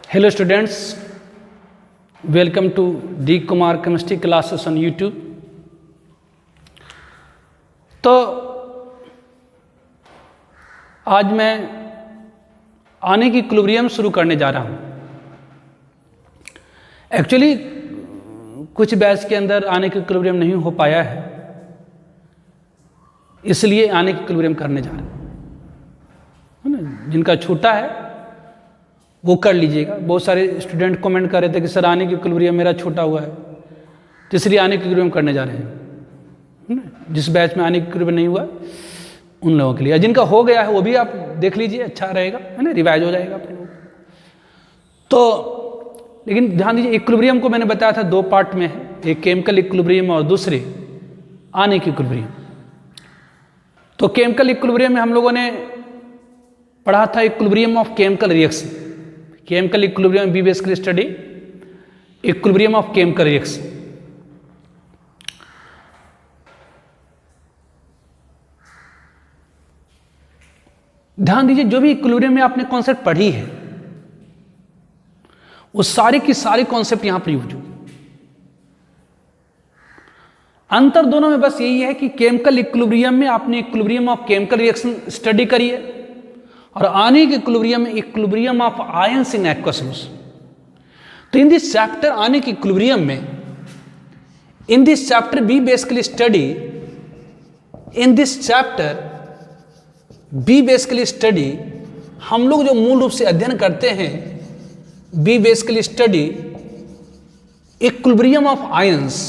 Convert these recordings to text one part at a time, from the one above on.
Hello students, welcome to D Kumar Chemistry classes on YouTube. तो आज मैं आने की इक्विलिब्रियम शुरू करने जा रहा हूँ। एक्चुअली कुछ बैच के अंदर आने की इक्विलिब्रियम नहीं हो पाया है, इसलिए आने की इक्विलिब्रियम करने जा रहे हैं, है ना। जिनका छूटा है वो कर लीजिएगा। बहुत सारे स्टूडेंट कमेंट कर रहे थे कि सर आने की इक्विलिब्रियम मेरा छूटा हुआ है, तो इसलिए आने की इक्विलिब्रियम करने जा रहे हैं, है ना। जिस बैच में आने की इक्विलिब्रियम नहीं हुआ उन लोगों के लिए, जिनका हो गया है वो भी आप देख लीजिए, अच्छा रहेगा, है ना, रिवाइज हो जाएगा आप लोगों को। तो लेकिन ध्यान दीजिए, इक्विलिब्रियम को मैंने बताया था दो पार्ट में है, एक केमिकल इक्विलिब्रियम और दूसरे आने की इक्विलिब्रियम। तो केमिकल इक्विलिब्रियम में हम लोगों ने पढ़ा था equilibrium of chemical reaction. Chemical equilibrium be basically study equilibrium of chemical reaction. ध्यान दीजिए, जो भी इक्विलिब्रियम में आपने कॉन्सेप्ट पढ़ी है वो सारी की सारी कॉन्सेप्ट यहां पर यूज होगी। अंतर दोनों में बस यही है कि केमिकल इक्विलिब्रियम में आपने equilibrium of chemical reaction study करी है और आने के इक्विलिब्रियम में equilibrium of ions in aqueous solution. तो इन दिस चैप्टर आने के इक्विलिब्रियम में, in this chapter we basically study, in this chapter we basically study, हम लोग जो मूल रूप से अध्ययन करते हैं, we basically study equilibrium of ions,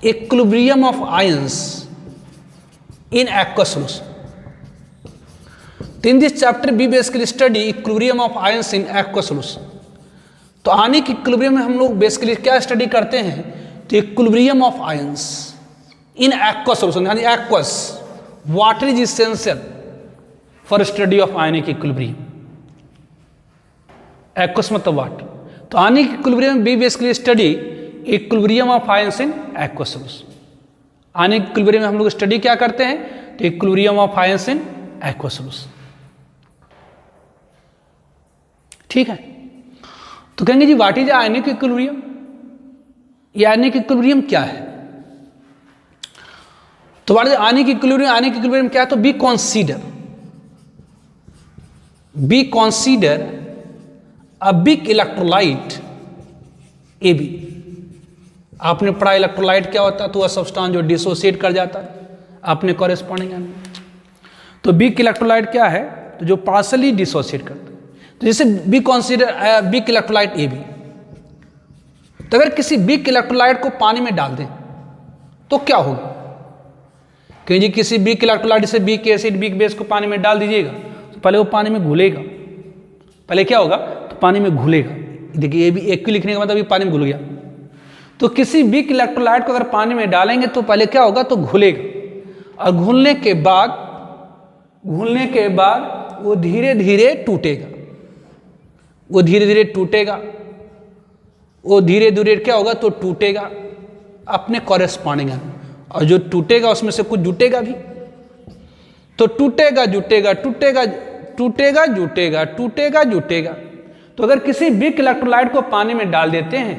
equilibrium of ions in aqueous solution. तो in this chapter we basically study equilibrium of ions in aqueous solution. तो आने की इक्विलिब्रियम में हम लोग बेसिकली क्या स्टडी करते हैं, तो equilibrium of ions in aqueous solution, यानी aqueous, water is essential for study of ionic equilibrium. Aqueous मतलब वाटर। तो आने की इक्विलिब्रियम में we basically study equilibrium of ions in aqueous solution. Ionic equilibrium में हम लोग study क्या करते हैं, तो equilibrium of ions in aqueous solution. ठीक है। तो कहेंगे जी व्हाट इज आयनिक इक्विलिब्रियम, ये आयनिक इक्विलिब्रियम क्या है। तो what is ionic equilibrium, ionic equilibrium क्या है, तो we consider a big electrolyte A B. आपने पढ़ा इलेक्ट्रोलाइट क्या होता है, तो वह सब्सटेंस जो डिसोसिएट कर जाता है, आपने कॉरेस्पॉन्डिंग। तो बिग इलेक्ट्रोलाइट क्या है, तो जो पार्शली डिसोसिएट करता है। तो जैसे we consider big electrolyte A B, तो अगर किसी बिग इलेक्ट्रोलाइट को पानी में डाल दें तो क्या होगा, क्योंकि जी किसी बिग इलेक्ट्रोलाइट जैसे बिग एसिड, बिग बेस को पानी में डाल दीजिएगा तो पहले वो पानी में घुलेगा। पहले क्या होगा, तो पानी में घुलेगा। देखिए ये भी एक क्यू लिखने का मतलब ये पानी में घुल गया। तो किसी बिग इलेक्ट्रोलाइट को अगर पानी में डालेंगे तो पहले क्या होगा, तो घुलेगा, और घुलने के बाद वो धीरे धीरे टूटेगा, वो धीरे धीरे टूटेगा, वो धीरे धीरे क्या होगा, तो टूटेगा अपने कॉरेस्पॉन्डिंग, और जो टूटेगा उसमें से कुछ जुटेगा भी। तो टूटेगा जुटेगा, टूटेगा टूटेगा जुटेगा, टूटेगा जुटेगा। तो अगर किसी बिग इलेक्ट्रोलाइट को पानी में डाल देते हैं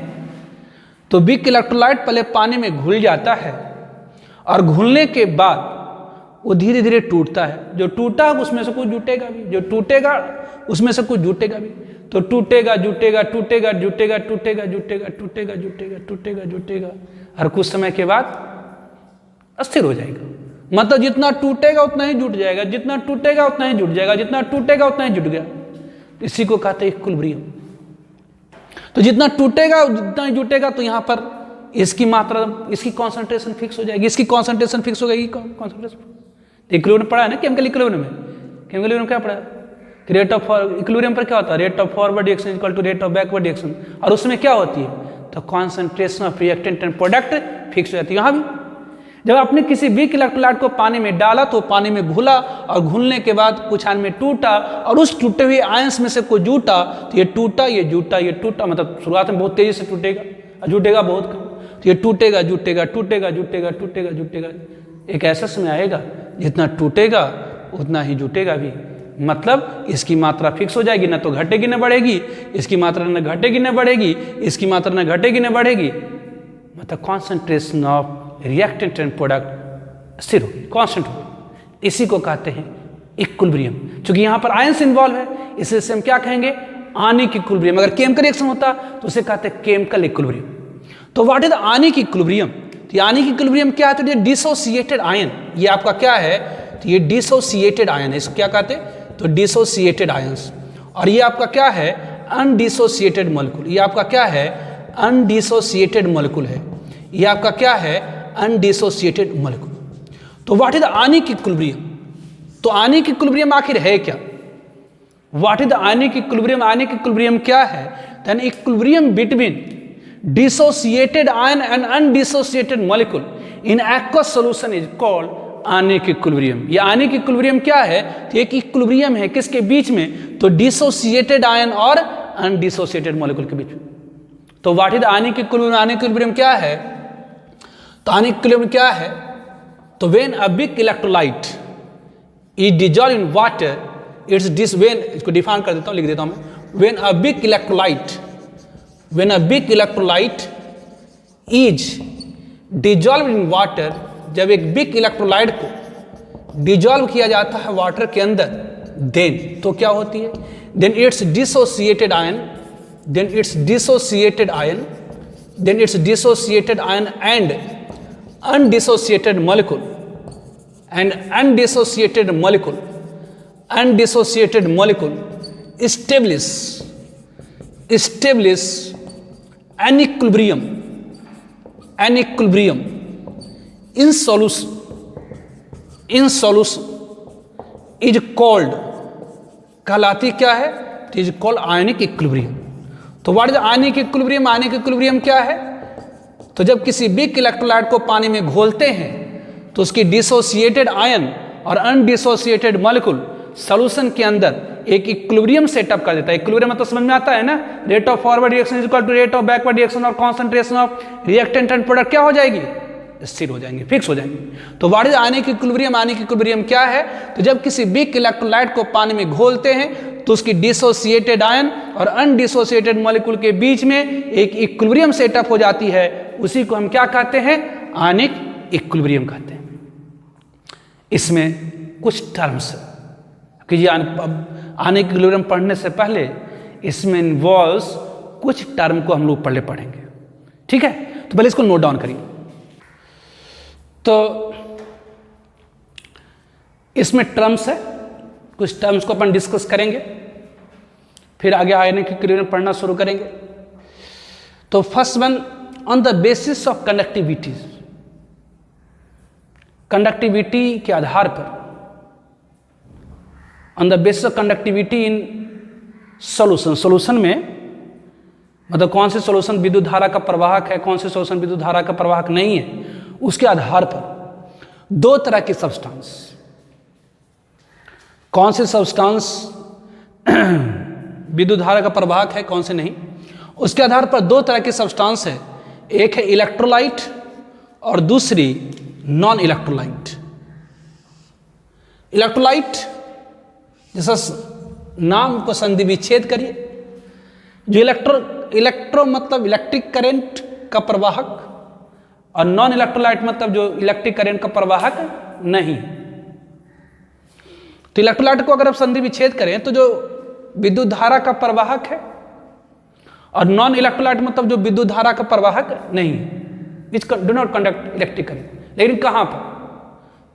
तो बिग इलेक्ट्रोलाइट पहले पानी में घुल जाता है, और घुलने के बाद वो धीरे धीरे टूटता है। जो टूटा उसमें से कुछ जुटेगा भी, जो टूटेगा उसमें से कुछ जुटेगा भी। तो टूटेगा जुटेगा, टूटेगा जुटेगा, टूटेगा जुटेगा, टूटेगा जुटेगा, टूटेगा जुटेगा, और कुछ समय के बाद अस्थिर हो जाएगा। मतलब जितना टूटेगा उतना ही जुट जाएगा, जितना टूटेगा उतना ही जुट जाएगा, जितना टूटेगा उतना ही जुट गया। इसी को कहते हैं इक्विलिब्रियम। तो जितना टूटेगा जितना ही जुटेगा, तो यहाँ पर इसकी मात्रा, इसकी कॉन्सेंट्रेशन फिक्स हो जाएगी, इसकी कॉन्सेंट्रेशन फिक्स हो जाएगी। कॉन्सेंट्रेशन इक्विलिब्रियम पढ़ा है ना, केमिकल इक्विलिब्रियम में। केमिकल इक्विलिब्रियम क्या पढ़ा है, रेट ऑफ इक्विलिब्रियम पर क्या होता है, rate of forward reaction equal to rate of backward reaction, और उसमें क्या होती है, तो concentration of reactant and product fix हो जाती है। यहाँ भी जब आपने किसी बिग इलेक्ट्रोलाइट को पानी में डाला तो पानी में घुला, और घुलने के बाद कुछ आयन में टूटा, और उस टूटे हुए आयंस में से कोई जूटा, तो ये टूटा, ये जूटा, ये टूटा, मतलब शुरुआत में बहुत तेजी से टूटेगा और जुटेगा बहुत कम। तो ये टूटेगा जुटेगा, टूटेगा जुटेगा, टूटेगा जुटेगा। एक ऐसा समय आएगा जितना टूटेगा उतना ही जुटेगा भी, मतलब इसकी मात्रा फिक्स हो जाएगी, ना तो घटेगी ना बढ़ेगी, इसकी मात्रा न घटेगी ना बढ़ेगी, इसकी मात्रा न घटेगी ना बढ़ेगी, मतलब concentration of reactant and product स्थिर होगी, कांस्टेंट होगी। इसी को कहते हैं इक्विलिब्रियम। क्योंकि यहाँ पर आयंस इन्वॉल्व है, इसलिए हम क्या कहेंगे, आनिक इक्विलिब्रियम। अगर केमिकल रिएक्शन होता तो उसे कहते हैं केमिकल इक्विलिब्रियम। तो व्हाट इज आनिक इक्विलिब्रियम? तो आनिक इक्विलिब्रियम क्या है? तो ये डिसोसिएटेड आयन, ये आपका क्या है, तो ये डिसोसिएटेड आयन है, इसको क्या कहते हैं, तो डिसोसिएटेड आयंस। और ये आपका क्या है, अनडिसोसिएटेड मॉलिक्यूल। ये आपका क्या है, अनडिसोसिएटेड मॉलिक्यूल है, ये आपका क्या है, अनडिसोसिएटेड मॉलिक्यूल। तो व्हाट इज आनिक इक्विलिब्रियम? तो आनिक इक्विलिब्रियम आखिर है क्या? What is ionic equilibrium? Ionic equilibrium क्या है? Then equilibrium between dissociated ion and undissociated molecule in aqueous solution is called ionic equilibrium. ये आनिक इक्विलिब्रियम क्या है? तो एक इक्विलिब्रियम है किसके बीच में? तो डिसोसिएटेड आयन और अनडिसोसिएटेड मॉलिक्यूल के बीच में। तो what is ionic equilibrium? Ionic equilibrium क्या है? तो आनिक इक्विलिब्रियम क्या है? तो when a big electrolyte is dissolve in water, it's this when, इसको डिफाइन कर देता हूं, लिख देता हूं मैं। When a big electrolyte, when a big electrolyte is dissolve in water, जब एक बिग इलेक्ट्रोलाइट को डिजॉल्व किया जाता है वाटर के अंदर, देन तो क्या होती है, then it's dissociated ion, then it's dissociated ion, then it's dissociated ion and undissociated molecule, and undissociated molecule, undissociated molecule establish an equilibrium in solution is called, कहलाती क्या है, इज कॉल्ड आयनिक इक्विलिब्रियम। तो what is ionic equilibrium? Ionic equilibrium क्या है? तो जब किसी big electrolyte को पानी में घोलते हैं तो उसकी डिसोसिएटेड आयन और अनडिसोसिएटेड मॉलिक्यूल सॉल्यूशन के अंदर एक इक्विलिब्रियम सेटअप कर देता है। इक्विलिब्रियम तो समझ में आता है ना, rate of forward reaction is equal to rate of backward reaction और concentration of reactant and product क्या हो जाएगी, स्थिर हो जाएंगे, फिक्स हो जाएंगे। तो what is ionic equilibrium? Ionic equilibrium क्या है? तो जब किसी बिग इलेक्ट्रोलाइट को पानी में घोलते हैं तो उसकी डिसोसिएटेड आयन और अनडिसोसिएटेड मॉलिक्यूल के बीच में एक इक्विलिब्रियम सेटअप हो जाती है, उसी को हम क्या कहते हैं, आयनिक इक्विलिब्रियम कहते हैं। इसमें कुछ टर्म्स कि आयनिक इक्विलिब्रियम पढ़ने से पहले इसमें इन्वॉल्व्स कुछ टर्म को हम लोग पढ़ेंगे, ठीक है? तो पहले इसको नोट डाउन करिए। तो इसमें टर्म्स है, कुछ टर्म्स को अपन डिस्कस करेंगे, फिर आगे आयनिक इक्विलिब्रियम पढ़ना शुरू करेंगे। तो first one, on the basis of conductivity, conductivity के आधार पर, on the basis of conductivity in solution, solution में मतलब कौन से सॉल्यूशन विद्युत धारा का प्रवाहक है, कौन से सॉल्यूशन विद्युत धारा का प्रवाहक नहीं है, उसके आधार पर दो तरह के सब्सटेंस, कौन से सब्सटेंस विद्युत धारा का प्रवाहक है, कौन से नहीं, उसके आधार पर दो तरह के सब्सटेंस है। एक है इलेक्ट्रोलाइट और दूसरी नॉन इलेक्ट्रोलाइट। इलेक्ट्रोलाइट जैसा नाम को संधि विच्छेद करिए, जो इलेक्ट्रो मतलब इलेक्ट्रिक करंट का प्रवाहक, और नॉन इलेक्ट्रोलाइट मतलब जो इलेक्ट्रिक करंट का प्रवाहक नहीं। तो इलेक्ट्रोलाइट को अगर आप संधि विच्छेद करें तो जो विद्युत धारा का प्रवाहक है, और नॉन इलेक्ट्रोलाइट मतलब जो विद्युत धारा का प्रवाहक नहीं, which do not conduct electric current. लेकिन कहां पर?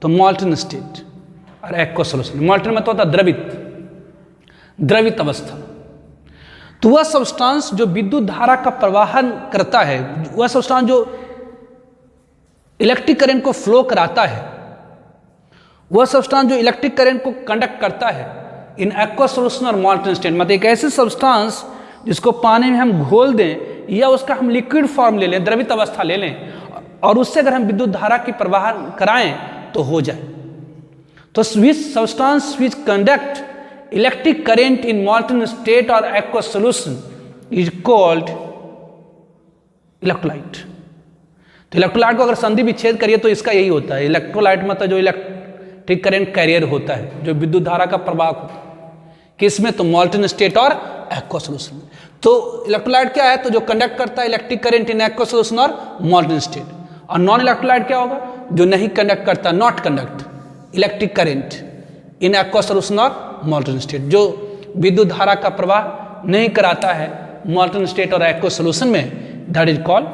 तो मॉल्टन स्टेट और एक्वस सॉल्यूशन। मॉल्टन मतलब होता है द्रवित अवस्था। तो वह सब्सटेंस जो विद्युत धारा का प्रवाहन करता है, वह सब्सटेंस जो इलेक्ट्रिक करंट को फ्लो कराता है, वह सब्सटेंस जो इलेक्ट्रिक करंट को कंडक्ट करता है इन एक्वस सॉल्यूशन और मॉल्टन स्टेट, मतलब एक ऐसे सब्सटेंस जिसको पानी में हम घोल दें या उसका हम लिक्विड फॉर्म ले लें, द्रवित अवस्था ले लें, और उससे अगर हम विद्युत धारा की प्रवाह कराएं तो हो जाए। तो which substance which conduct electric current in molten state और aqueous solution is called electrolyte. तो इलेक्ट्रोलाइट को अगर संधि विच्छेद करिए तो इसका यही होता है। इलेक्ट्रोलाइट मतलब जो इलेक्ट्रिक करंट कैरियर होता है, जो विद्युत धारा का प्रवाह होता है। किसमें? तो मॉल्टन स्टेट और एक्वा सोल्यूशन में। तो इलेक्ट्रोलाइट क्या है? तो जो कंडक्ट करता है electric current in aqua solution और मॉल्टन स्टेट। और नॉन इलेक्ट्रोलाइट क्या होगा? जो नहीं कंडक्ट करता, not conduct electric current in aqua solution और मॉल्टन स्टेट, जो विद्युत धारा का प्रवाह नहीं कराता है मॉल्टन स्टेट और एक्वा सोल्यूशन में, that is called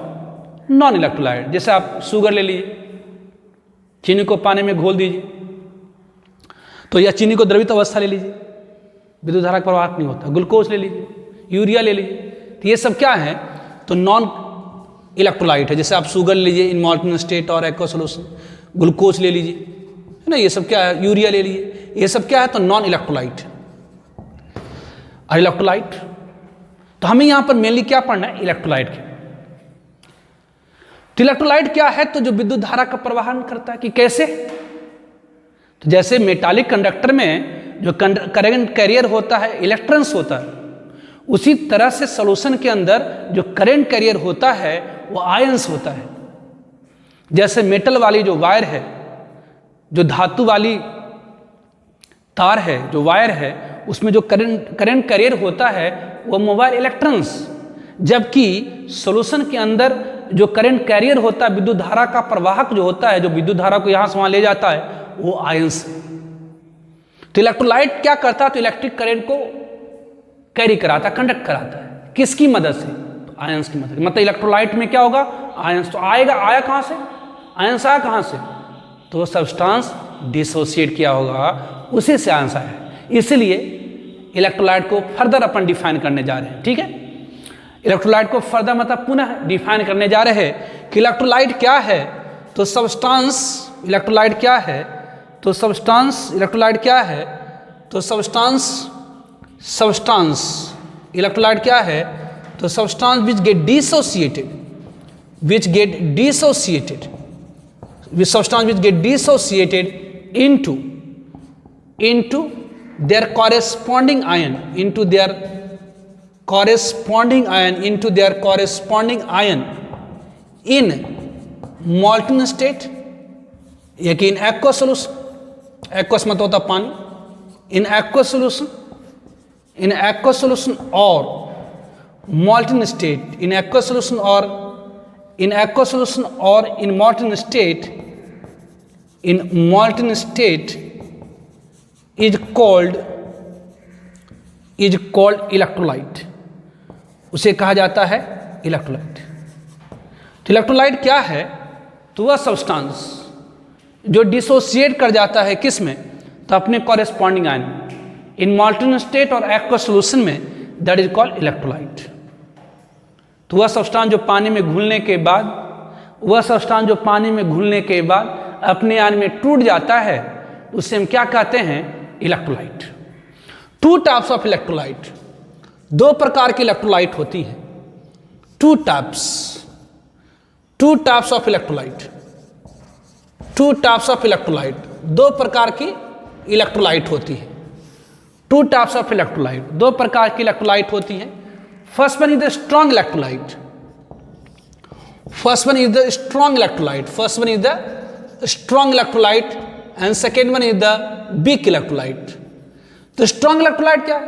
non electrolyte. जैसे आप शुगर ले लीजिए, चीनी को पानी में घोल दीजिए, तो या चीनी को द्रवित अवस्था ले लीजिए, विद्युत धारा का प्रवाह नहीं होता। ग्लूकोज ले लीजिए, यूरिया ले लीजिए, तो ये सब क्या है? तो नॉन इलेक्ट्रोलाइट है। जैसे आप शुगर ले लीजिए इन मॉल्टन स्टेट और एक्वा सोल्यूशन, ग्लूकोज ले लीजिए, है ना, ये सब क्या है? यूरिया ले लीजिए, ये सब क्या है? तो नॉन इलेक्ट्रोलाइट। और इलेक्ट्रोलाइट, तो हमें यहां पर मेनली क्या पढ़ना है? इलेक्ट्रोलाइट के। तो इलेक्ट्रोलाइट क्या है? तो जो विद्युत धारा का प्रवाहन करता है। कि कैसे? तो जैसे मेटालिक कंडक्टर में जो करंट कैरियर होता है इलेक्ट्रॉन्स होता है, उसी तरह से सॉल्यूशन के अंदर जो करंट कैरियर होता है वो आयंस होता है। जैसे मेटल वाली जो वायर है, जो धातु वाली तार है, जो वायर है, उसमें जो करंट कैरियर होता है वो मोबाइल इलेक्ट्रॉन्स, जबकि सॉल्यूशन के अंदर जो करंट कैरियर होता है, विद्युत धारा का प्रवाहक जो होता है, जो विद्युत धारा को यहां से वहां ले जाता है, वो आयंस। तो इलेक्ट्रोलाइट क्या करता है? तो इलेक्ट्रिक करंट को कैरी कराता है, कंडक्ट कराता है। किसकी मदद से? तो आयंस की मदद से। मतलब इलेक्ट्रोलाइट में क्या होगा? आयंस। तो आया कहां से? आयंस आया कहां से? तो वो सब्सटेंस डिसोसिएट किया होगा, उसी से आयंस आया है। इसलिए इलेक्ट्रोलाइट को फर्दर अपन डिफाइन करने जा रहे हैं। ठीक है, इलेक्ट्रोलाइट को फर्दर मतलब पुनः डिफाइन करने जा रहे हैं कि इलेक्ट्रोलाइट क्या है। तो सब्सटेंस इलेक्ट्रोलाइट क्या है? तो सब्सटेंस इलेक्ट्रोलाइट क्या है? तो सब्सटेंस इलेक्ट्रोलाइट क्या है? तो substance which get dissociated substance which get dissociated into their corresponding ion in molten state या कि इन एक्वा सोल्यूशन, एक्वस मतलब होता पानी, इन एक्वा सोल्यूशन और molten state, in aqueous solution or in molten state is called electrolyte, उसे कहा जाता है इलेक्ट्रोलाइट। तो इलेक्ट्रोलाइट क्या है? तो वह सब्सटेंस जो डिसोसिएट कर जाता है किस में? तो अपने कॉरेस्पॉन्डिंग आयन इन मॉल्टन स्टेट और एक्वस सॉल्यूशन में, दैट इज कॉल्ड इलेक्ट्रोलाइट। तो वह सब्सटेंस जो पानी में घुलने के बाद अपने आयन में टूट जाता है, उससे हम क्या कहते हैं? Electrolyte. Two types of electrolyte, दो प्रकार की इलेक्ट्रोलाइट होती है। टू टाइप्स ऑफ इलेक्ट्रोलाइट, दो प्रकार की इलेक्ट्रोलाइट होती है। टू टाइप्स ऑफ इलेक्ट्रोलाइट, दो प्रकार की इलेक्ट्रोलाइट होती है। First one is the strong electrolyte, and second one is the week electrolyte. तो स्ट्रॉन्ग इलेक्ट्रोलाइट क्या है?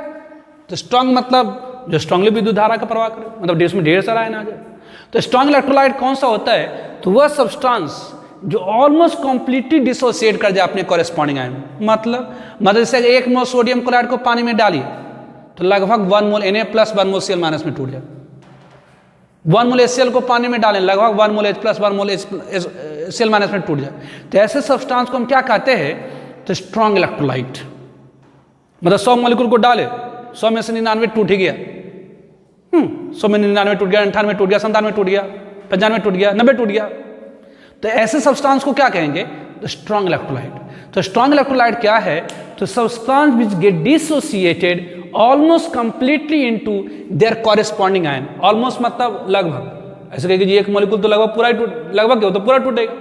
तो स्ट्रॉन्ग मतलब जो स्ट्रांगली विद्युत धारा का प्रवाह करे, मतलब इसमें ढेर सारा आयन आ जाए। तो स्ट्रॉन्ग इलेक्ट्रोलाइट कौन सा होता है? तो वह सब्सटेंस जो ऑलमोस्ट कंप्लीटली डिसोसिएट कर जाए अपने कॉरेस्पॉन्डिंग आयन। मतलब जैसे 1 मोल सोडियम क्लोराइड को पानी में डालिए तो लगभग 1 मोल Na प्लस 1 मोल Cl माइनस में टूट जाए। 1 मोल HCl को पानी में डालें, लगभग 1 मोल H प्लस 1 मोल Cl माइनस में टूट जाए। तो ऐसे सब्सटेंस को हम क्या कहते हैं? तो स्ट्रॉन्ग इलेक्ट्रोलाइट। मतलब 100 मॉलिक्यूल को डाले, 100 में से 99 टूट ही गया, 100 में 99 टूट गया, 98 टूट गया, 97 टूट गया, 95 टूट गया, 90 टूट गया। तो ऐसे सब्सटेंस को क्या कहेंगे? तो स्ट्रॉन्ग इलेक्ट्रोलाइट। तो स्ट्रॉन्ग इलेक्ट्रोलाइट क्या है? तो substance which get dissociated almost completely into their corresponding ion. Almost मतलब लगभग, ऐसे कहेंगे जी 1 मॉलिक्यूल तो लगभग पूरा ही लगभग क्या हो तो पूरा टूटेगा।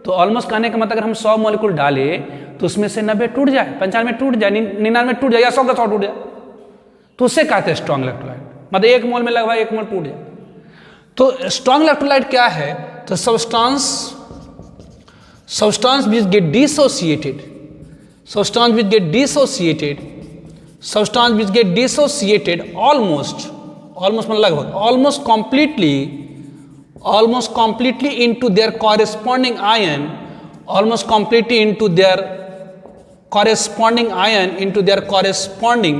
तो ऑलमोस्ट कहने का मतलब अगर हम 100 मॉलिक्यूल डाले तो उसमें से 90 टूट जाए, 95 टूट जाए, 99 टूट जाए, या 100 का 100 टूट जाए, तो उससे कहते हैं स्ट्रॉन्ग इलेक्ट्रोलाइट। मतलब 1 मोल में लगभग 1 मोल टूट जाए। तो स्ट्रॉन्ग इलेक्ट्रोलाइट क्या है? तो substance which get dissociated substance which get dissociated almost मतलब लगभग almost completely into their corresponding ion, into their corresponding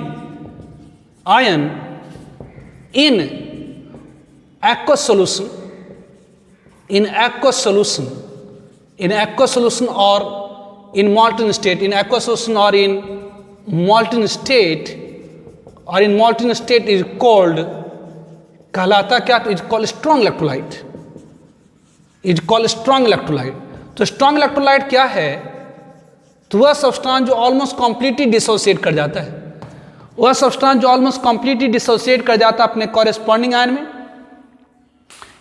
ion in aqueous solution or in molten state, is called, कहलाता क्या, तो इज कॉल्ड स्ट्रॉन्ग इलेक्ट्रोलाइट, तो strong electrolyte क्या है, तो वह सब्सटेंस जो ऑलमोस्ट कंप्लीटली डिसोसिएट कर जाता है, अपने कॉरेस्पॉन्डिंग आयन में,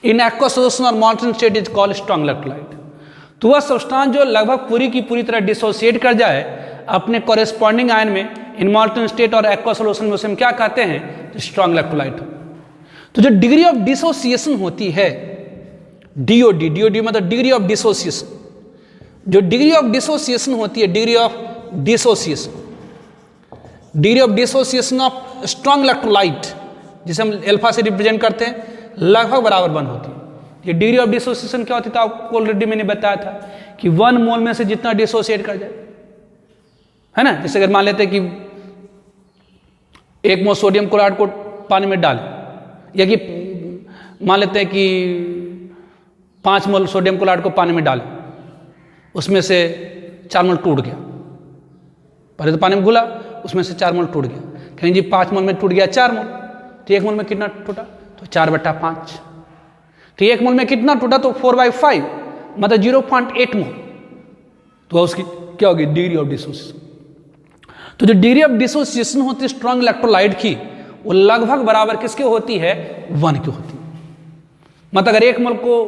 इन एक्वस सोल्यूशन और molten state is called strong electrolyte. तो वह सब्सटेंस जो लगभग पूरी की पूरी तरह डिसोसिएट कर जाए अपने कॉरेस्पॉन्डिंग आयन में, इन मॉल्टन स्टेट और एक्वस सोल्यूशन में, उसे हम क्या कहते हैं, तो स्ट्रॉन्ग इलेक्ट्रोलाइट। तो जो डिग्री ऑफ डिसोसिएशन होती है, डीओडी मतलब डिग्री ऑफ डिसोसिएशन, जो डिग्री ऑफ डिसोसिएशन होती है, degree of dissociation of strong electrolyte, जिसे हम अल्फा से रिप्रेजेंट करते हैं, लगभग बराबर 1 होती है। ये डिग्री ऑफ डिसोसिएशन क्या होती है, तो आपको ऑलरेडी मैंने बताया था कि 1 मोल में से जितना डिसोसिएट कर जाए, है ना। जैसे अगर मान लेते हैं कि 1 मोल सोडियम क्लोराइड को पानी में डालें, या कि मान लेते हैं कि 5 मोल सोडियम क्लोराइड को पानी में डालें, उसमें से 4 मोल टूट गया, पहले तो पानी में घुला, उसमें से 4 मोल टूट गया, कहीं जी 5 मोल में टूट गया 4 मोल, तो 1 मोल में कितना टूटा, तो 4/5। तो 1 मोल में कितना टूटा, तो 4/5 मतलब 0.8 मोल। तो उसकी क्या होगी, डिग्री ऑफ डिसोसिएशन। तो जो डिग्री ऑफ डिसोसिएशन होती है स्ट्रॉन्ग इलेक्ट्रोलाइट की, वो लगभग बराबर किसके होती है, 1 की होती है। मतलब अगर 1 मोल को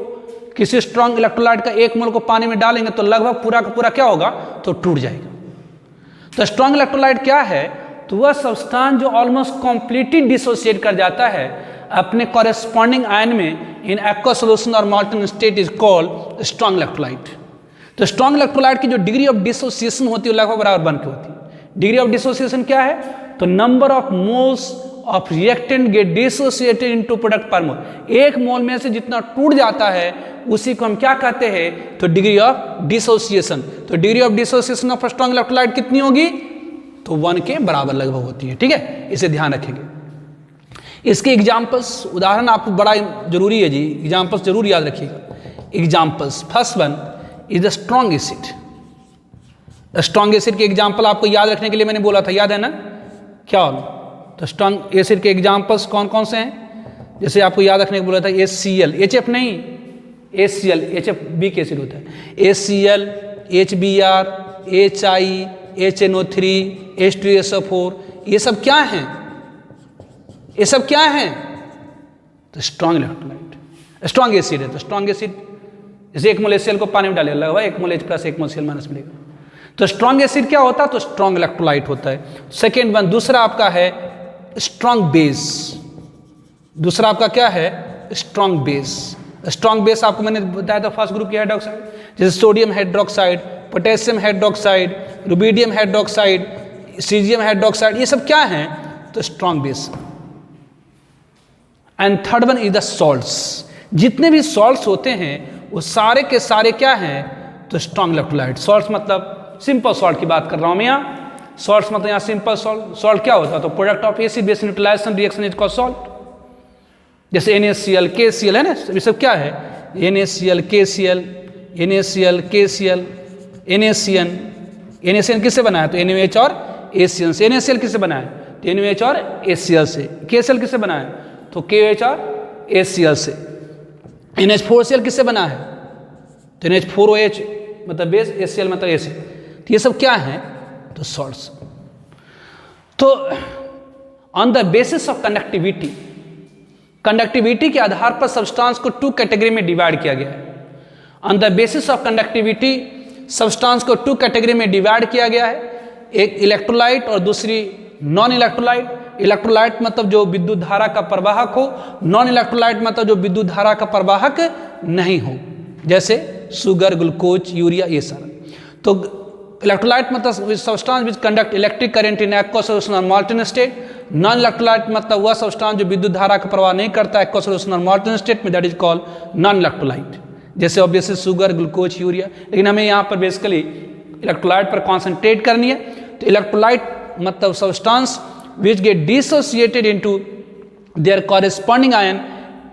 किसी स्ट्रॉन्ग इलेक्ट्रोलाइट का 1 मोल को पानी में डालेंगे तो लगभग पूरा का पूरा क्या होगा, तो टूट जाएगा। तो स्ट्रॉन्ग इलेक्ट्रोलाइट क्या है, तो वह सब्सटेंस जो ऑलमोस्ट कंप्लीटली डिसोसिएट कर जाता है अपने कॉरेस्पॉन्डिंग आयन में, इन एक्वस सोल्यूशन और molten state is called strong electrolyte. तो स्ट्रॉन्ग इलेक्ट्रोलाइट की जो डिग्री ऑफ डिसोसिएशन होती है लगभग बराबर 1 की होती है। डिग्री ऑफ डिसोसिएशन क्या है, तो number of moles of reactant gate dissociated into product पर मोल। 1 मोल में से जितना टूट जाता है उसी को हम क्या कहते हैं, तो डिग्री ऑफ डिसोसिएशन। तो degree of dissociation of strong electrolyte कितनी होगी, तो 1 के बराबर लगभग होती है। ठीक है, इसे ध्यान रखेंगे। इसके एग्जाम्पल्स, उदाहरण आपको बड़ा जरूरी है जी, एग्जाम्पल्स जरूर याद रखिएगा। Examples, first one is the strong acid. Strong acid के एग्जाम्पल आपको याद रखने के लिए मैंने बोला था, याद है ना, क्या होगा, तो स्ट्रॉन्ग एसिड के एग्जाम्पल्स कौन कौन से हैं, जैसे आपको याद रखने को बोला था HCl, HF नहीं, HCl, HF वीक एसिड होता है, HCl, HBr, HI, HNO3, H2SO4, ये सब क्या हैं, तो स्ट्रॉन्ग इलेक्ट्रोलाइट, स्ट्रॉन्ग एसिड है। तो स्ट्रॉन्ग एसिड जैसे 1 मोल HCl को पानी में डाले लगभग 1 मोल H प्लस 1 मोल Cl माइनस मिलेगा। तो स्ट्रॉन्ग एसिड क्या होता है, तो स्ट्रॉन्ग इलेक्ट्रोलाइट होता है। सेकेंड वन, दूसरा आपका है स्ट्रॉन्ग बेस। दूसरा आपका क्या है, स्ट्रॉन्ग बेस। स्ट्रॉन्ग बेस आपको मैंने बताया था फर्स्ट ग्रुप की हाइड्रोक्साइड, जैसे sodium hydroxide, potassium hydroxide, rubidium hydroxide, caesium hydroxide, ये सब क्या हैं, तो strong base. And third one is the salts. जितने भी सॉल्ट्स होते हैं वो सारे के सारे क्या हैं, तो स्ट्रॉन्ग इलेक्ट्रोलाइट। सॉल्ट्स मतलब सिंपल सॉल्ट की बात कर रहा हूं मैं यहाँ। सॉल्ट्स मतलब यहाँ सिंपल सॉल्ट। सॉल्ट क्या होता है, तो product of acid base neutralization reaction is called salt. जैसे NaCl, KCl है ना, ये सब क्या है, NaCl, KCl, NaCl, KCl, NaCN। NaCN किससे बना है, तो NaOH और ACN से। NaCl किससे बना है, तो NaOH और ACl से। KCl किससे बना है, तो KOH और ACl से। NH4Cl किससे बना है, तो NH4OH मतलब बेस, ACl मतलब एसिड। तो ये सब क्या है, तो सॉल्ट्स। तो on the basis of conductivity, conductivity के आधार पर सब्सटेंस को 2 कैटेगरी में डिवाइड किया गया है। On the basis of conductivity substance को 2 कैटेगरी में डिवाइड किया गया है, एक इलेक्ट्रोलाइट और दूसरी नॉन इलेक्ट्रोलाइट। इलेक्ट्रोलाइट मतलब जो विद्युत धारा का प्रवाहक हो, नॉन इलेक्ट्रोलाइट मतलब जो विद्युत धारा का प्रवाहक नहीं हो, जैसे शुगर, ग्लूकोज, यूरिया, ये सारा। तो इलेक्ट्रोलाइट मतलब substance which conduct electric current in aqua solution और मॉल्टन स्टेट। नॉन इलेक्ट्रोलाइट मतलब वह सब्सटेंस जो विद्युत धारा का प्रवाह नहीं करता एक्वा सॉल्यूशन और मॉल्टन स्टेट में, that is called non electrolyte. जैसे ऑब्वियसली शुगर, ग्लूकोज, यूरिया। लेकिन हमें यहाँ पर बेसिकली इलेक्ट्रोलाइट पर कॉन्सेंट्रेट करनी है। तो इलेक्ट्रोलाइट मतलब substance which get dissociated into their corresponding ion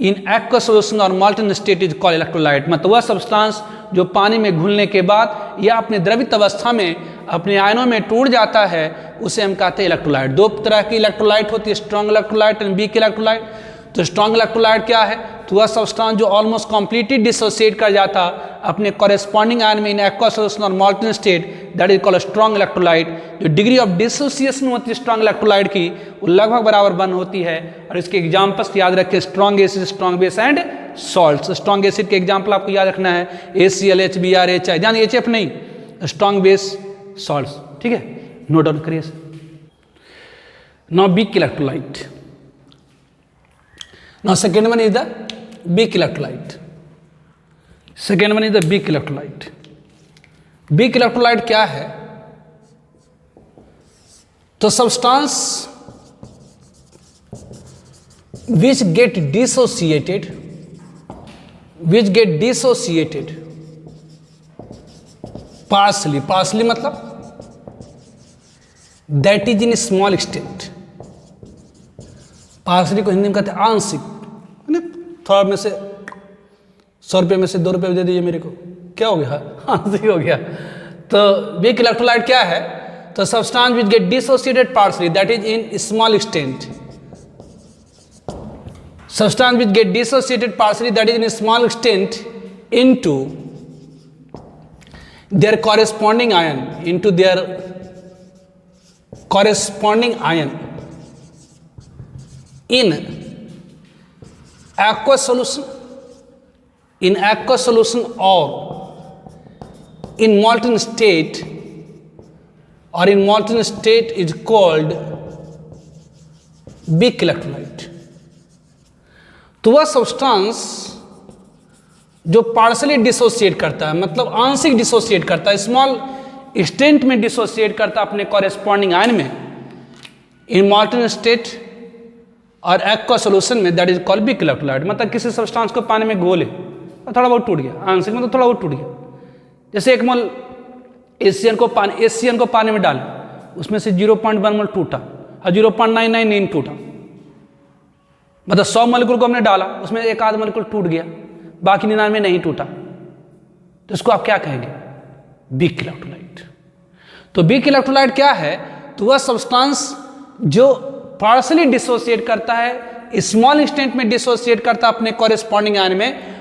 in aqua solution और molten state is called electrolyte. मतलब वह सब्सटेंस जो पानी में घुलने के बाद या अपने द्रवित अवस्था में अपने आयनों में टूट जाता है, उसे हम कहते हैं इलेक्ट्रोलाइट। दो तरह की इलेक्ट्रोलाइट होती है, strong electrolyte and week electrolyte. तो स्ट्रॉन्ग इलेक्ट्रोलाइट क्या है? तो वह सब्सटेंस जो ऑलमोस्ट कंप्लीटली डिसोसिएट कर जाता अपने कॉरेस्पॉन्डिंग आयन में इन एक्वा सॉल्यूशन और molten state, that is called strong electrolyte. जो डिग्री ऑफ डिसोसिएशन होती है स्ट्रॉन्ग इलेक्ट्रोलाइट की, वो लगभग बराबर 1 होती है। और इसके एग्जाम्पल्स याद रखें, strong acid, strong base and salts. Strong acid के एग्जाम्पल आपको याद रखना है ACl, HBr, HI, ध्यान HF नहीं, स्ट्रॉन्ग बेस सॉल्ट्स, ठीक है, नोट डाउन करिए। Now weak electrolyte, now second one is the weak electrolyte. Second one is the weak electrolyte. Weak electrolyte क्या है? तो substance which get dissociated partially मतलब that is in small extent। partially को हिंदी में कहते हैं आंशिक, थोड़ा में से 100 रुपये में से 2 रुपये दे दीजिए मेरे को, क्या हो गया? आंशिक हो गया। तो वीक इलेक्ट्रोलाइट क्या है? तो substance which get dissociated partially that is in small extent। Substance which get dissociated partially, that is in a small extent, into their corresponding ion, in aqueous solution or in molten state, is called weak electrolyte। तो वह substance जो partially dissociate करता है, मतलब आंशिक dissociate करता है, small extent में डिसोसिएट करता है अपने कॉरेस्पॉन्डिंग आयन में इन मॉल्टन स्टेट और एक्वा सॉल्यूशन में, that is called weak electrolyte. मतलब किसी सब्सटेंस को पानी में घोले और थोड़ा बहुत टूट गया, आंशिक मतलब थोड़ा बहुत टूट गया। जैसे 1 मोल एशियन को पानी में डालें, उसमें से 0.1 मोल टूटा और 0.999 टूटा, मतलब 100 मॉलिक्यूल को हमने डाला, उसमें एक आध मॉलिक्यूल टूट गया, बाकी 99 नहीं टूटा, तो इसको आप क्या कहेंगे? Weak electrolyte. तो वीक इलेक्ट्रोलाइट क्या है? तो वह सब्सटेंस जो पार्शली डिसोसिएट करता है, स्मॉल एक्सटेंट में डिसोसिएट करता है अपने कॉरेस्पॉन्डिंग आयन में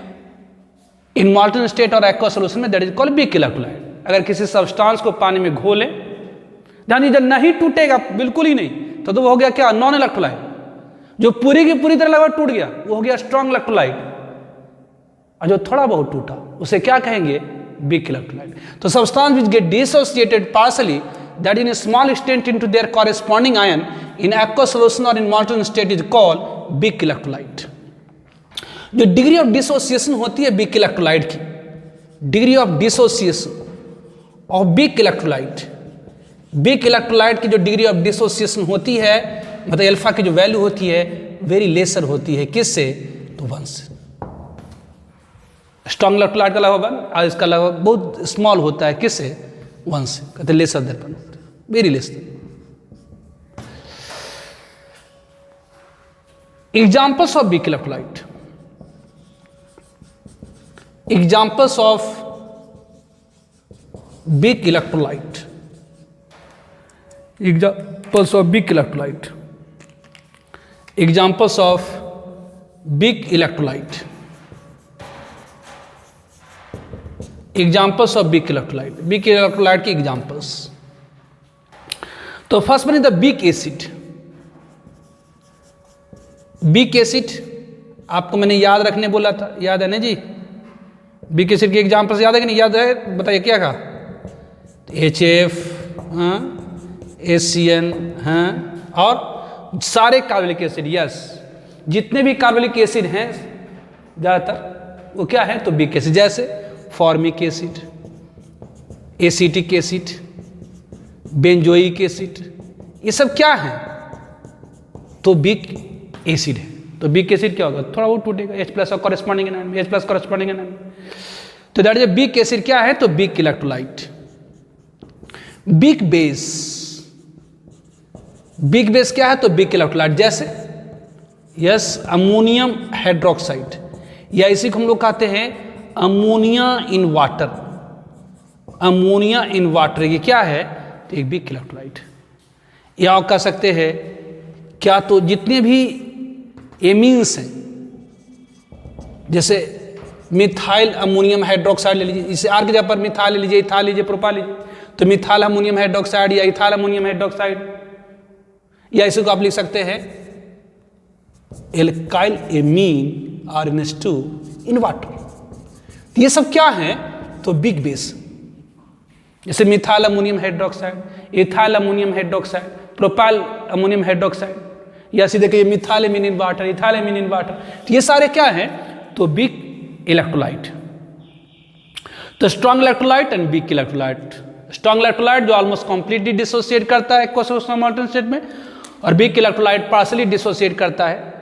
इन मॉल्टन स्टेट और एक्वा सॉल्यूशन में, that is called weak electrolyte. अगर किसी सब्सटेंस को पानी में घोले, यानी जब नहीं टूटेगा बिल्कुल ही नहीं, तो वो हो गया क्या? Non electrolyte. जो पूरी की पूरी तरह लगभग टूट गया वो हो गया स्ट्रॉन्ग इलेक्ट्रोलाइट, और जो थोड़ा बहुत टूटा उसे क्या कहेंगे? Weak electrolyte. तो substance which get dissociated partially that in a small extent into their corresponding ion in aqua solution और in molten state is called weak electrolyte. जो डिग्री ऑफ डिसोसिएशन होती है वीक इलेक्ट्रोलाइट की, degree of dissociation of weak electrolyte की जो degree of dissociation होती है, मतलब अल्फा की जो वैल्यू होती है वेरी लेसर होती है। किससे? तो 1 से। स्ट्रॉन्ग इलेक्ट्रोलाइट का लगभग 1 और इसका लगभग बहुत स्मॉल होता है। किससे? 1 से। कहते lesser than 1, very lesser. Examples of weak electrolyte, examples of weak electrolyte, examples of weak electrolyte, examples of weak electrolyte, examples of weak electrolyte, weak electrolyte की examples। तो first one is the week acid. Weak acid आपको मैंने याद रखने बोला था, याद है ना जी? वीक एसिड की एग्जाम्पल्स याद है कि नहीं? याद है? बताइए क्या कहा? HF, हाँ, ACN, हाँ, और सारे कार्बोलिक एसिड, यस, जितने भी कार्बोलिक एसिड हैं ज़्यादातर वो क्या है? तो वीक एसिड। जैसे formic acid, acetic acid, benzoic acid, ये सब क्या है? तो वीक एसिड है। तो वीक एसिड क्या होगा? थोड़ा वो टूटेगा, H+ और कॉरेस्पॉन्डिंग एनायन में, H+ कॉरेस्पॉन्डिंग एनायन में। तो दैट इज वीक एसिड क्या है? तो weak electrolyte. Weak base, weak base क्या है? तो वीक इलेक्ट्रोलाइट, जैसे यस अमोनियम हाइड्रोक्साइड, या इसी को हम लोग कहते हैं ammonia in water. Ammonia in water ये क्या है? तो एक वीक इलेक्ट्रोलाइट। या आप कह सकते हैं क्या? तो जितने भी एमीन्स हैं, जैसे मिथाइल अमोनियम हाइड्रोक्साइड ले लीजिए, इसे आर की जगह पर मिथाइल ले लीजिए, इथाइल लीजिए, प्रोपाइल लीजिए, तो मिथाइल अमोनियम हाइड्रोक्साइड या इथाइल अमोनियम हाइड्रोक्साइड, या इसी को आप लिख सकते हैं alkyl amine RNH2 in water. ये सब क्या है? तो वीक बेस, जैसे methyl ammonium hydroxide, ethyl ammonium hydroxide, propyl ammonium hydroxide, या सीधे कहिए methyl amine in water, ethyl amine in water. तो ये सारे क्या हैं? तो वीक इलेक्ट्रोलाइट। तो strong electrolyte and weak electrolyte. Strong electrolyte जो ऑलमोस्ट कंप्लीटली डिसोसिएट करता है एक्वस सोल्यूशन मॉल्टन स्टेट में, और वीक इलेक्ट्रोलाइट पार्शली डिसोसिएट करता है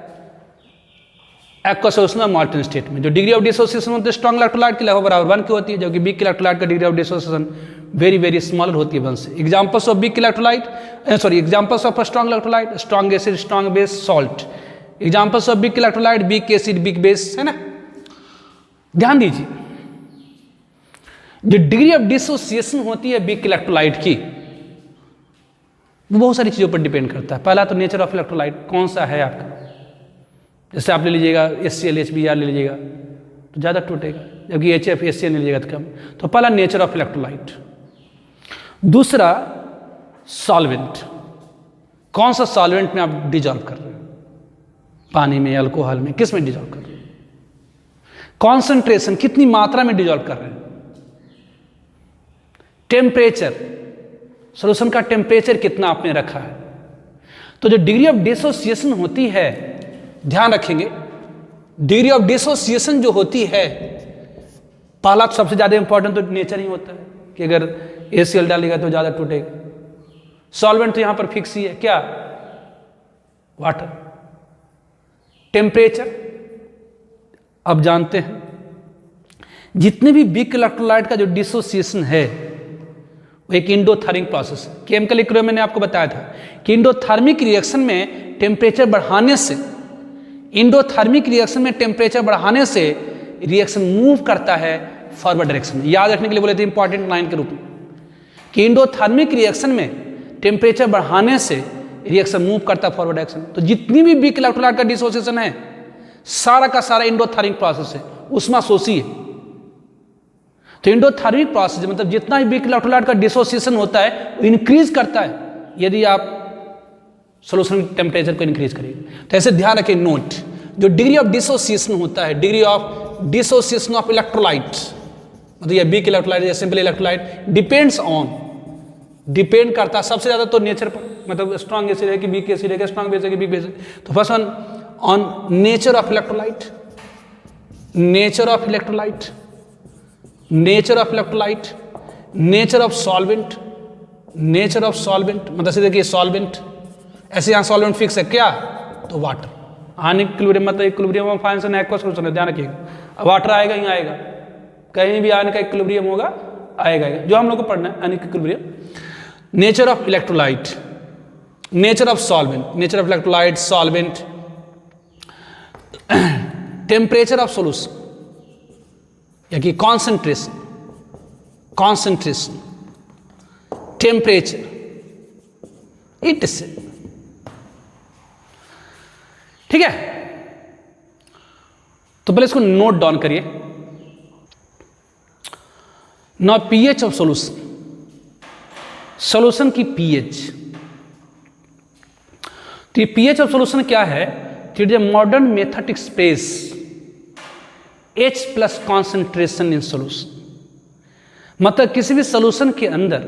एक्वस सोल्यूशन मॉल्टन स्टेट में। जो डिग्री ऑफ डिसोसिएशन होती है स्ट्रॉन्ग इलेक्ट्रोलाइट की लगभग बराबर 1 की होती है, जबकि वीक इलेक्ट्रोलाइट का degree of dissociation very very smaller होती है 1 से। Examples of weak electrolyte, sorry examples of strong electrolyte, strong acid, strong base, salt. Examples of weak electrolyte, week acid, weak base, है ना। ध्यान दीजिए, जो डिग्री ऑफ डिसोसिएशन होती है वीक इलेक्ट्रोलाइट की, वो बहुत सारी चीजों पर डिपेंड करता है। पहला तो नेचर ऑफ इलेक्ट्रोलाइट कौन सा है आपका, जैसे आप ले लीजिएगा HCl HBr ले लीजिएगा तो ज़्यादा टूटेगा, जबकि HF HCl ले लीजिएगा तो कम। तो पहला नेचर ऑफ इलेक्ट्रोलाइट। दूसरा सॉल्वेंट, कौन सा सॉल्वेंट में आप डिजॉल्व कर रहे हैं, पानी में, अल्कोहल में, किस में डिजॉल्व कर रहे हैं, कॉन्सेंट्रेशन कितनी मात्रा में डिजॉल्व कर रहे हैं, टेम्परेचर, सॉल्यूशन का टेम्परेचर कितना आपने रखा है। तो जो डिग्री ऑफ डिसोसिएशन होती है, ध्यान रखेंगे, डिग्री ऑफ डिसोसिएशन जो होती है, पहला तो सबसे ज्यादा इंपॉर्टेंट तो नेचर ही होता है कि अगर HCl डालेगा तो ज्यादा टूटेगा। सॉल्वेंट तो यहां पर फिक्स ही है, क्या, वाटर। टेम्परेचर, अब जानते हैं जितने भी वीक इलेक्ट्रोलाइट का जो डिसोसिएशन है वो एक इंडोथर्मिक प्रोसेस है। केमिकल इक्विलिब्रियम मैंने आपको बताया था कि इंडोथर्मिक रिएक्शन में टेम्परेचर बढ़ाने से, इंडोथर्मिक रिएक्शन में टेम्परेचर बढ़ाने से रिएक्शन मूव करता है फॉरवर्ड डायरेक्शन में। याद रखने के लिए बोले थे इंपॉर्टेंट लाइन के रूप में कि इंडोथर्मिक रिएक्शन में टेम्परेचर बढ़ाने से रिएक्शन मूव करता है फॉरवर्ड डायरेक्शन। तो जितनी भी वीक इलेक्ट्रोलाइट का डिसोसिएशन है सारा का सारा इंडोथर्मिक प्रोसेस है, उष्माशोषी है। तो इंडोथर्मिक प्रोसेस मतलब जितना भी वीक इलेक्ट्रोलाइट का डिसोसिएशन होता है वो इंक्रीज करता है यदि आप सॉल्यूशन टेम्परेचर को इंक्रीज करिए। तो ऐसे ध्यान रखें, नोट, जो डिग्री ऑफ डिसोसिएशन होता है, degree of dissociation of electrolyte, मतलब ये वीक इलेक्ट्रोलाइट या simple electrolyte, depends on, depend करता है सबसे ज्यादा तो नेचर पर, मतलब स्ट्रॉन्ग एसिड है कि वीक एसिड है कि स्ट्रॉन्ग बेस है कि वीक बेस है। तो first on nature of electrolyte, nature of electrolyte, nature of electrolyte, nature of solvent, nature of solvent, मतलब सीधे देखिए सॉल्वेंट, ऐसे यहां सॉल्वेंट फिक्स है क्या, तो वाटर। आयनिक इक्विलिब्रियम मतलब equilibrium of ions and aqueous solution है, ध्यान रखिएगा। वाटर आएगा ही आएगा, कहीं भी आयन का इक्विलिब्रियम होगा आएगा, जो हम लोग को पढ़ना है ionic equilibrium. Nature of electrolyte, nature of solvent, nature of electrolyte, solvent, temperature of solution या कि कॉन्सेंट्रेशन, कॉन्सेंट्रेशन, टेम्परेचर, इट से, ठीक है। तो पहले इसको नोट डाउन करिए। Now pH of solution, solution की पीएच। तो ये पीएच ऑफ सॉल्यूशन क्या है, it is a modern method express H+ concentration in solution. मतलब किसी भी सॉल्यूशन के अंदर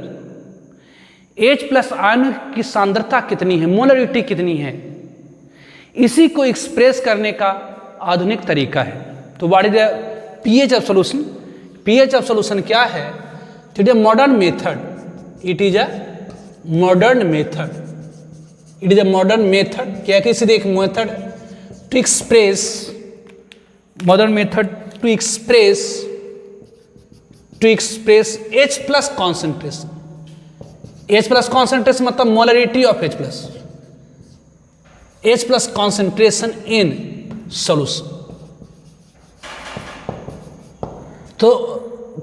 H+ आयन की सांद्रता कितनी है, मोलरिटी कितनी है, इसी को एक्सप्रेस करने का आधुनिक तरीका है। तो what is the pH of solution? PH of solution क्या है? It is a modern method, it is a modern method, it is a modern method, क्या किसी एक method to express, modern method to express H plus concentration. H plus concentration मतलब molarity of H plus concentration in solution. तो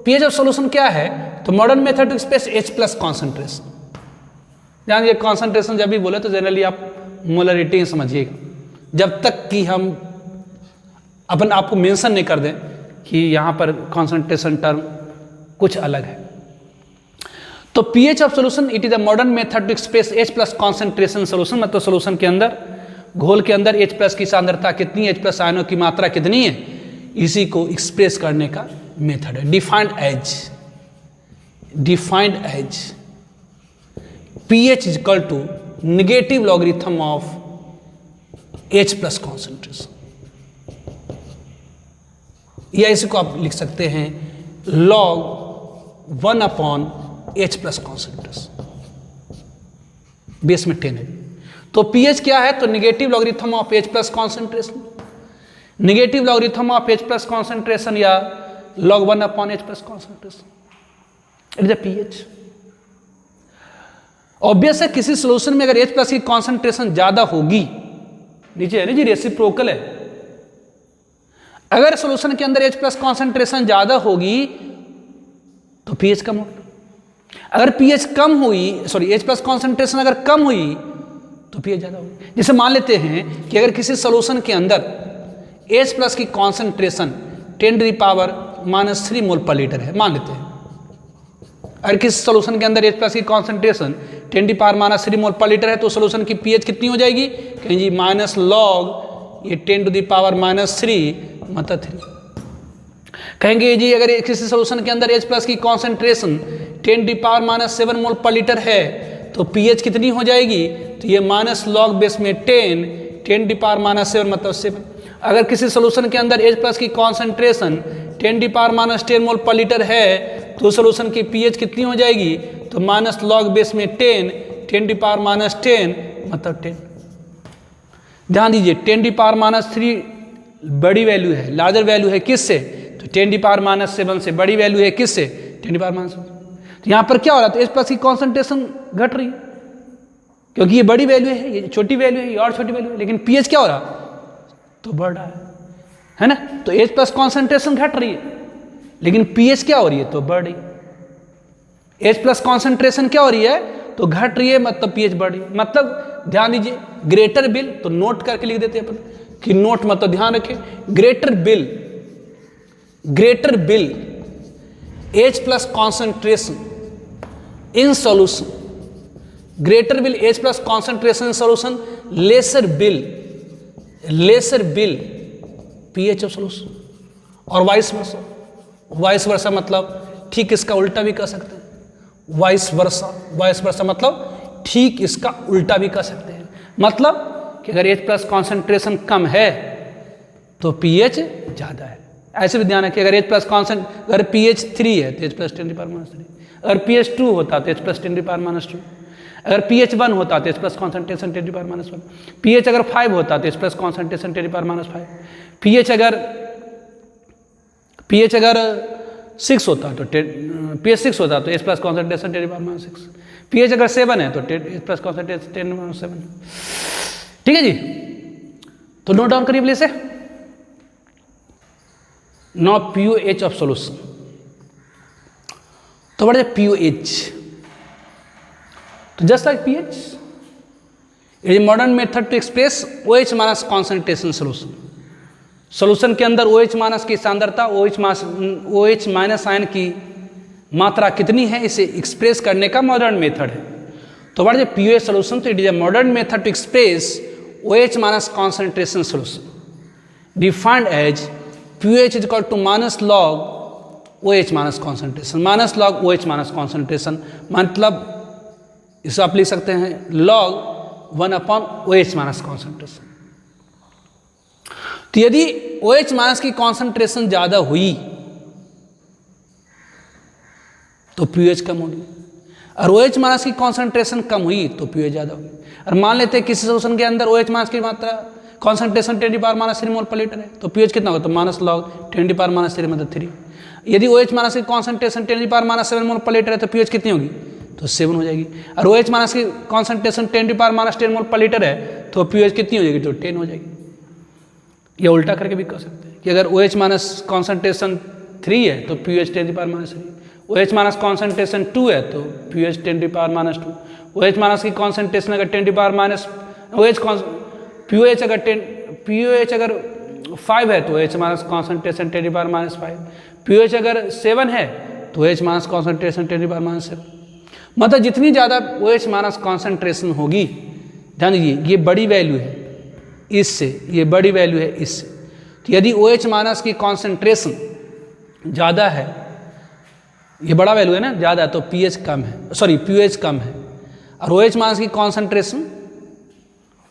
pH of solution क्या है? तो modern method to express H plus concentration. ध्यान ये कॉन्सेंट्रेशन जब भी बोले तो जनरली आप मोलरिटी ही समझिएगा, जब तक कि हम अपन आपको मेंशन नहीं कर दें कि यहाँ पर कॉन्सेंट्रेशन टर्म कुछ अलग है। तो pH of solution it is a modern method to express H plus concentration solution, मतलब सोल्यूशन के अंदर, घोल के अंदर H प्लस की सांद्रता कितनी, H प्लस आयनों की मात्रा कितनी है, इसी को एक्सप्रेस करने का मेथड है। Defined as pH is equal to negative logarithm of H plus concentration, या इसी को आप लिख सकते हैं log 1 upon H plus concentration, base में 10 है। तो pH क्या है? तो negative logarithm of H plus concentration, negative logarithm of H plus concentration या log 1 upon H plus concentration, it is a pH। Obvious है किसी सोल्यूशन में अगर H प्लस की कॉन्सेंट्रेशन ज्यादा होगी, नीचे है ना जी, रेसिप्रोकल है, अगर सोल्यूशन के अंदर H प्लस कॉन्सेंट्रेशन ज्यादा होगी तो pH कम होगा, अगर pH कम हुई, सॉरी H प्लस कॉन्सेंट्रेशन अगर कम हुई तो pH ज्यादा होगी। जैसे मान लेते हैं कि अगर किसी सोल्यूशन के अंदर H प्लस की कॉन्सेंट्रेशन 10⁻³ मोल पर लीटर है, मान लेते हैं, अगर किसी सोल्यूशन के अंदर H प्लस की कॉन्सेंट्रेशन 10⁻³ मोल पर लीटर है तो सोल्यूशन की pH कितनी हो जाएगी? कहें जी माइनस लॉग ये 10⁻³ मतलब 3। कहेंगे जी अगर किसी सोल्यूशन के अंदर H प्लस की कॉन्सेंट्रेशन 10⁻⁷ मोल पर लीटर है तो pH कितनी हो जाएगी? तो ये माइनस लॉग बेस में 10⁻⁷ मतलब 7। अगर किसी सोल्यूशन के अंदर H प्लस की कॉन्सेंट्रेशन 10⁻⁻10 मोल पर लीटर है तो सोल्यूशन की pH कितनी हो जाएगी? तो माइनस लॉग बेस में 10⁻⁻10 मतलब 10। ध्यान दीजिए 10⁻³ बड़ी वैल्यू है, लार्जर वैल्यू है किससे? तो 10⁻⁷ से बड़ी वैल्यू है किससे? 10⁻⁷। तो यहाँ पर क्या हो रहा है? तो H प्लस की कॉन्सेंट्रेशन घट रही है क्योंकि ये बड़ी वैल्यू है, ये छोटी वैल्यू है, ये और छोटी वैल्यू है, लेकिन pH क्या हो रहा? तो बढ़ रहा है ना? तो H प्लस कॉन्सेंट्रेशन घट रही है लेकिन pH क्या हो रही है? तो बढ़ रही है। H प्लस कॉन्सेंट्रेशन क्या हो रही है? तो घट रही है, मतलब pH बढ़ रही है। मतलब ध्यान दीजिए ग्रेटर बिल, तो नोट करके लिख देते हैं अपन कि नोट मतलब ध्यान रखें, greater will H plus concentration in solution, greater will H plus concentration in solution, lesser will pH of solution, और वाइस वर्सा मतलब ठीक इसका उल्टा भी कर सकते हैं। वाइस वर्सा मतलब ठीक इसका उल्टा भी कर सकते हैं। मतलब कि अगर H प्लस कॉन्सेंट्रेशन कम है तो pH ज्यादा है। ऐसे भी ध्यान रखिए, अगर H प्लस अगर pH 3 है तो H प्लस 10⁻⁻3, अगर pH 2 होता तो H प्लस 10⁻⁻2, अगर pH 1 होता तो H प्लस कॉन्सेंट्रेशन 10⁻⁻1, pH अगर 5 होता तो H प्लस कॉन्सेंट्रेशन 10⁻⁵, pH अगर 6 होता तो pH 6 होता तो H प्लस कॉन्सेंट्रेशन 10⁻⁶, pH अगर 7 है तो H प्लस कॉन्सेंट्रेशन 10⁻⁷। ठीक है जी, तो नोट डाउन करिए प्लीज से। नाउ pH ऑफ सॉल्यूशन, तो बढ़ जाए pH, तो just like pH it is modern method to express OH minus concentration solution. Solution के अंदर OH माइनस की सांद्रता, OH माइनस आयन की मात्रा कितनी है, इसे एक्सप्रेस करने का मॉडर्न मेथड है। तो बढ़ जाए pH सोल्यूशन, तो it is a modern method to express OH minus concentration solution defined as pH is equal to minus log OH minus concentration, minus log OH minus concentration, मतलब इसे आप लिख सकते हैं log 1 upon OH minus concentration. तो यदि OH minus की concentration ज्यादा हुई तो pH कम होगी, और OH माइनस की कॉन्सेंट्रेशन कम हुई तो pH ज़्यादा होगी। और मान लेते हैं किसी सोल्यूशन के अंदर OH माइनस की मात्रा कॉन्सेंट्रेशन 10⁻³ मोल पर लीटर है तो pH कितना होगा, तो माइनस लॉग 10⁻³ मतलब 3। यदि OH माइनस की कॉन्सेंट्रेशन 10⁻7 मोल पर लीटर है तो pH कितनी होगी, तो 7 हो जाएगी। और OH माइनस की कॉन्सेंट्रेशन 10⁻10 मोल पर लीटर है तो pH कितनी हो जाएगी, तो 10 हो जाएगी। या उल्टा करके भी कर सकते हैं कि अगर OH माइनस कॉन्सेंट्रेशन 3 है तो pH 10⁻3, OH माइनस कॉन्सेंट्रेशन 2 है तो pH 10⁻2, OH माइनस की कॉन्सेंट्रेशन अगर pH अगर 5 है तो OH माइनस कॉन्सेंट्रेशन 10⁻5, pH अगर 7 है तो OH माइनस कॉन्सेंट्रेशन 10⁻7। मतलब जितनी ज़्यादा OH माइनस कॉन्सेंट्रेशन होगी, ध्यान दीजिए ये बड़ी वैल्यू है इससे, ये बड़ी वैल्यू है इससे, तो यदि OH माइनस की कॉन्सेंट्रेशन ज़्यादा है, ये बड़ा वैल्यू है ना, ज़्यादा है तो pH कम है, सॉरी pH कम है। और OH माइनस की कॉन्सेंट्रेशन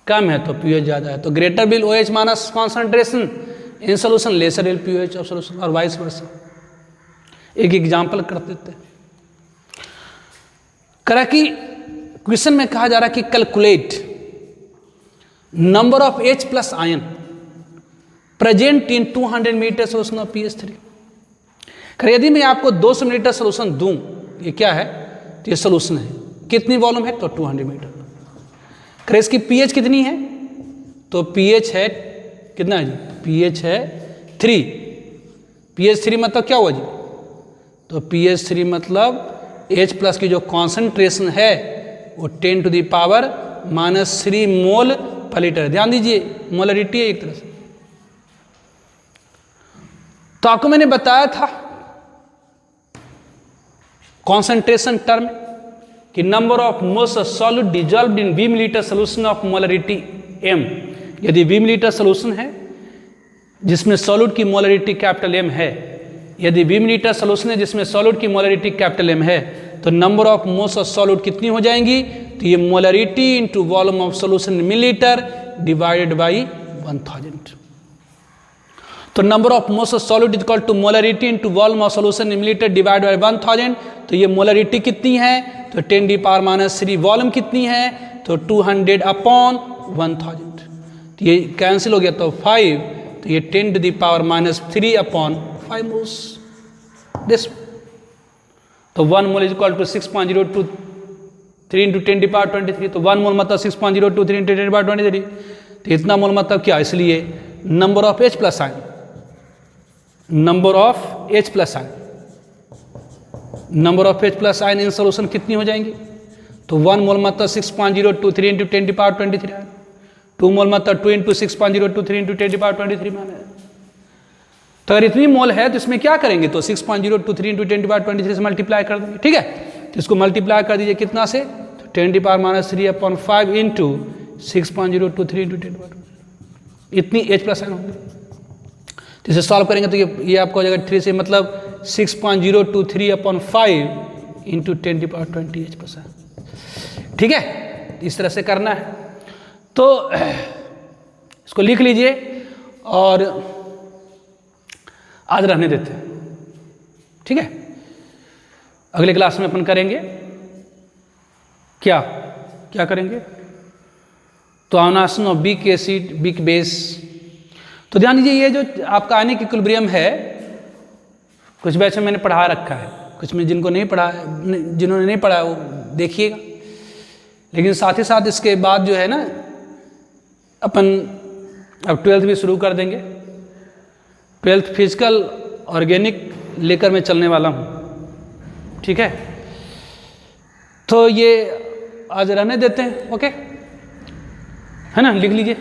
कम है तो pH ज़्यादा है, तो greater will OH minus concentration in solution laser will pH of solution, और वाइस वर्सा। एक एग्जाम्पल कर देते हैं। करा कि क्वेश्चन में कहा जा रहा है कि calculate number of H plus ion present in 200 meter solution of pH3। यदि मैं आपको 200 मीटर सोल्यूशन दूं, ये क्या है, तो ये सोल्यूशन है, कितनी वॉल्यूम है, तो 200 मीटर। इसकी pH कितनी है, तो pH है कितना है जी, pH है 3। pH 3 मतलब क्या हुआ जी, तो pH 3 मतलब H प्लस की जो कॉन्सेंट्रेशन है वो 10⁻³ मोल पर लीटर। ध्यान दीजिए मोलरिटी है एक तरह से। तो आपको मैंने बताया था कॉन्सेंट्रेशन टर्म कि number of moles of solute dissolved in 20 millilitre solution of molarity m। यदि 20 मिलीलीटर सोल्यूशन है जिसमें सॉल्यूट की मोलरिटी कैपिटल M है, यदि 20 मिलीलीटर सोल्यूशन है जिसमें सॉल्यूट की मोलरिटी कैपिटल M है, तो number of moles of solute कितनी हो जाएंगी, तो ये molarity into volume of solution millilitre divided by 1000। तो number of moles of solute is equal to molarity into volume of solution in millilitre divide by 1000। तो ये मोलरिटी कितनी है, तो 10⁻³ वॉल्यूम कितनी है, तो 200/1000। तो ये कैंसिल हो गया तो 5, तो ये 10⁻³ मोल्स दिस। तो 1 mole is equal to 6.023 into 10⁻23। तो 1 मोल मतलब 6.023 इंटू 10⁻23। तो इतना मोल मतलब क्या, इसलिए number of H plus ion, number of H plus ion, number of H plus ion in solution कितनी हो जाएंगी, तो 1 मोल मतलब 6.023 इंटू 10⁻23 आयन, 2 मोल मतलब 2 इंटू 6.023 इंटू 10⁻23 माना है। तो अगर इतनी मोल है तो इसमें क्या करेंगे, तो 6.023 इंटू 10⁻23 से मल्टीप्लाई कर देंगे, ठीक है। तो इसको मल्टीप्लाई कर दीजिए कितना से, तो 10⁻³ इंटू 6.023 इंटू 10⁻23, इतनी H प्लस आयन होंगे। तो इसे सॉल्व करेंगे तो ये आपको हो जाएगा 3 से मतलब 6.023/5 इंटू 10⁻20 H प्लस आयन, ठीक है। इस तरह से करना है। तो इसको लिख लीजिए और आज रहने देते हैं, ठीक है। अगले क्लास में अपन करेंगे क्या क्या करेंगे, तो ionisation of weak acid weak base. तो ध्यान दीजिए ये जो आपका आयनिक इक्विलिब्रियम है, कुछ बैच में मैंने पढ़ा रखा है, कुछ में जिनको नहीं पढ़ा, जिन्होंने नहीं पढ़ा वो देखिएगा। लेकिन साथ ही साथ इसके बाद जो है ना अपन अब 12th भी शुरू कर देंगे। 12th फिजिकल ऑर्गेनिक लेकर मैं चलने वाला हूँ, ठीक है। तो ये आज रहने देते हैं, ओके, है ना, लिख लीजिए।